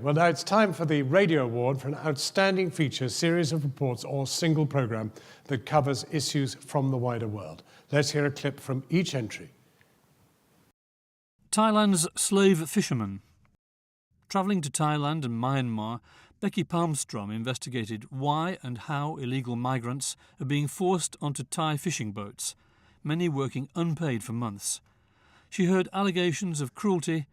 Well, now it's time for the Radio Award for an outstanding feature, series of reports or single programme that covers issues from the wider world. Let's hear a clip from each entry. Thailand's slave fishermen. Travelling to Thailand and Myanmar, Becky Palmstrom investigated why and how illegal migrants are being forced onto Thai fishing boats, many working unpaid for months. She heard allegations of cruelty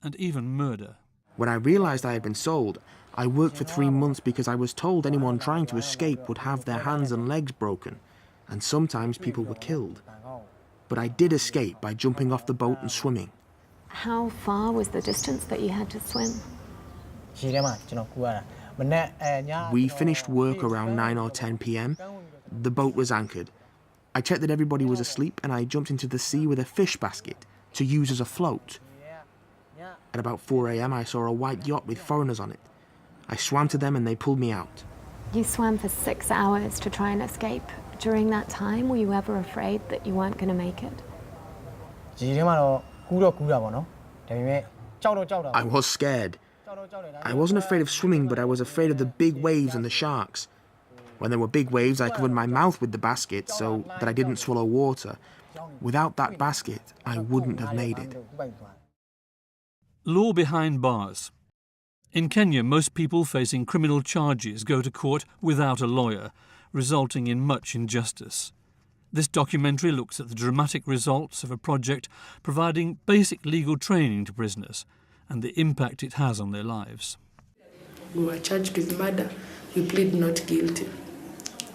and even murder. When I realised I had been sold, I worked for 3 months because I was told anyone trying to escape would have their hands and legs broken, and sometimes people were killed. But I did escape by jumping off the boat and swimming. How far was the distance that you had to swim? We finished work around 9 or 10 p.m. The boat was anchored. I checked that everybody was asleep and I jumped into the sea with a fish basket to use as a float. At about 4 a.m. I saw a white yacht with foreigners on it. I swam to them and they pulled me out. You swam for 6 hours to try and escape. During that time, were you ever afraid that you weren't going to make it? I was scared. I wasn't afraid of swimming, but I was afraid of the big waves and the sharks. When there were big waves, I covered my mouth with the basket so that I didn't swallow water. Without that basket, I wouldn't have made it. Law behind bars. In Kenya, most people facing criminal charges go to court without a lawyer, resulting in much injustice. This documentary looks at the dramatic results of a project providing basic legal training to prisoners and the impact it has on their lives. We were charged with murder. We plead not guilty.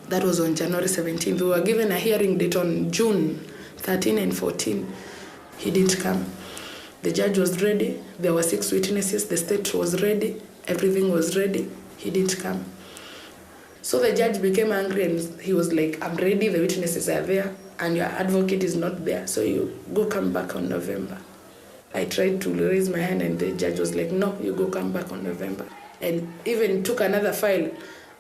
That was on January 17th. We were given a hearing date on June 13 and 14. He did come. The judge was ready. There were 6 witnesses. The state was ready. Everything was ready. He did come. So the judge became angry and he was like, I'm ready, the witnesses are there, and your advocate is not there, so you go come back on November. I tried to raise my hand and the judge was like, no, you go come back on November. And even took another file,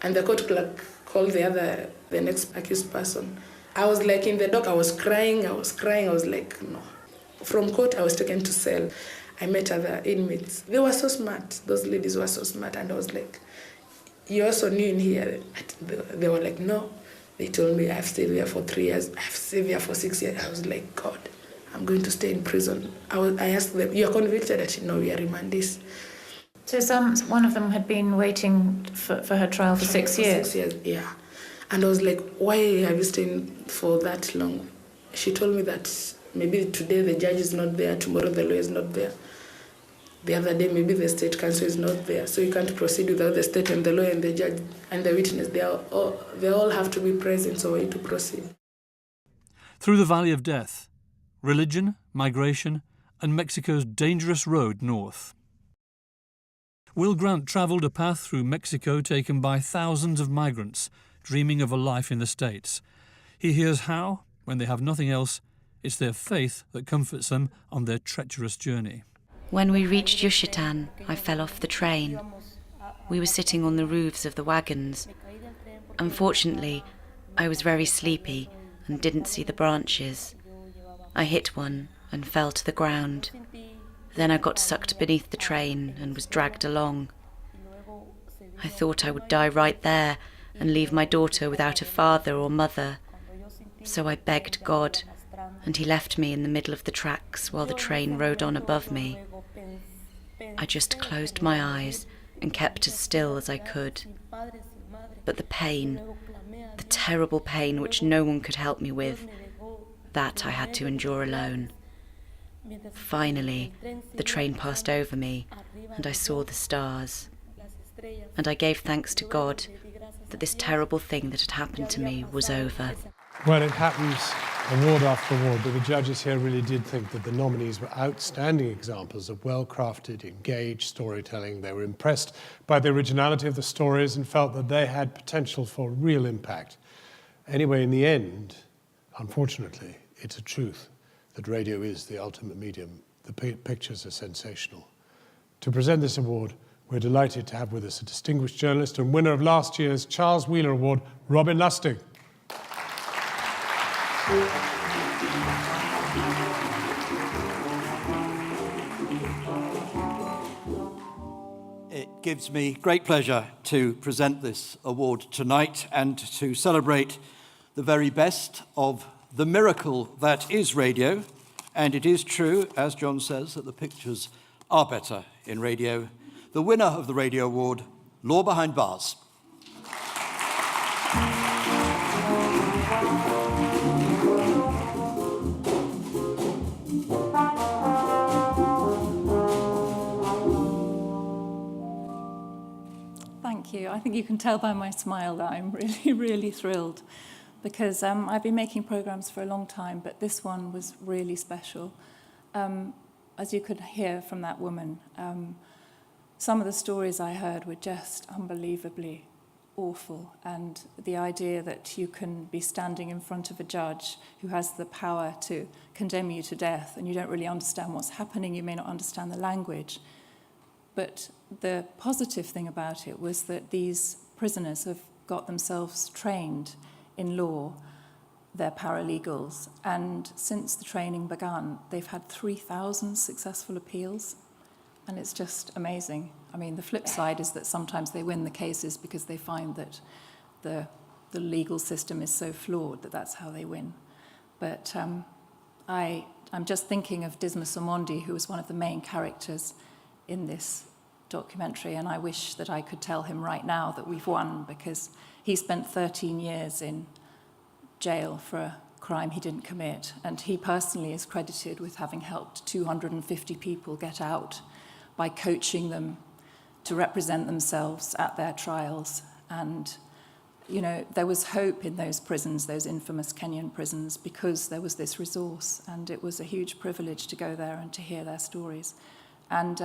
and the court clerk called the next accused person. I was like in the dock, I was crying, I was like, no. From court, I was taken to cell. I met other inmates. They were so smart. Those ladies were so smart. And I was like, you also new in here? They were like, no. They told me I've stayed there for 3 years. I've stayed there for 6 years. I was like, God, I'm going to stay in prison. I asked them, you're convicted? I said, no, we are remanded. So one of them had been waiting for her trial for 6 years? 6 years, yeah. And I was like, why have you stayed for that long? She told me that maybe today the judge is not there, tomorrow the lawyer is not there. The other day maybe the state counsel is not there, so you can't proceed without the state and the lawyer and the judge and the witness. They all have to be present so way to proceed. Through the Valley of Death, religion, migration, and Mexico's dangerous road north. Will Grant travelled a path through Mexico taken by thousands of migrants dreaming of a life in the States. He hears how, when they have nothing else, it's their faith that comforts them on their treacherous journey. When we reached Yucatan, I fell off the train. We were sitting on the roofs of the wagons. Unfortunately, I was very sleepy and didn't see the branches. I hit one and fell to the ground. Then I got sucked beneath the train and was dragged along. I thought I would die right there and leave my daughter without a father or mother. So I begged God, and he left me in the middle of the tracks while the train rode on above me. I just closed my eyes and kept as still as I could. But the pain, the terrible pain which no one could help me with, that I had to endure alone. Finally, the train passed over me and I saw the stars. And I gave thanks to God that this terrible thing that had happened to me was over. Well, it happens award after award, but the judges here really did think that the nominees were outstanding examples of well-crafted, engaged storytelling. They were impressed by the originality of the stories and felt that they had potential for real impact. Anyway, in the end, unfortunately, it's a truth that radio is the ultimate medium. The pictures are sensational. To present this award, we're delighted to have with us a distinguished journalist and winner of last year's Charles Wheeler Award, Robin Lustig. gives me great pleasure to present this award tonight and to celebrate the very best of the miracle that is radio. And it is true, as John says, that the pictures are better in radio. The winner of the Radio Award, Law Behind Bars. Thank you. I think you can tell by my smile that I'm really, really thrilled, because I've been making programs for a long time, but this one was really special. As you could hear from that woman, some of the stories I heard were just unbelievably awful, and the idea that you can be standing in front of a judge who has the power to condemn you to death and you don't really understand what's happening, you may not understand the language. But the positive thing about it was that these prisoners have got themselves trained in law, they're paralegals, and since the training began, they've had 3,000 successful appeals, and it's just amazing. I mean, the flip side is that sometimes they win the cases because they find that the legal system is so flawed that that's how they win. But I'm just thinking of Dismas Omondi, who was one of the main characters in this documentary, and I wish that I could tell him right now that we've won, because he spent 13 years in jail for a crime he didn't commit, and he personally is credited with having helped 250 people get out by coaching them to represent themselves at their trials. And you know, there was hope in those prisons, those infamous Kenyan prisons, because there was this resource, and it was a huge privilege to go there and to hear their stories. And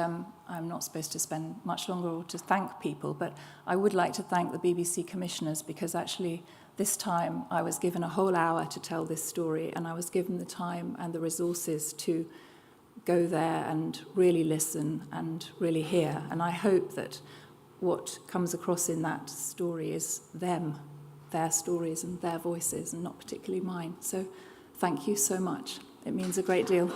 I'm not supposed to spend much longer or to thank people, but I would like to thank the BBC commissioners, because actually this time I was given a whole hour to tell this story, and I was given the time and the resources to go there and really listen and really hear. And I hope that what comes across in that story is them, their stories and their voices, and not particularly mine. So thank you so much. It means a great deal.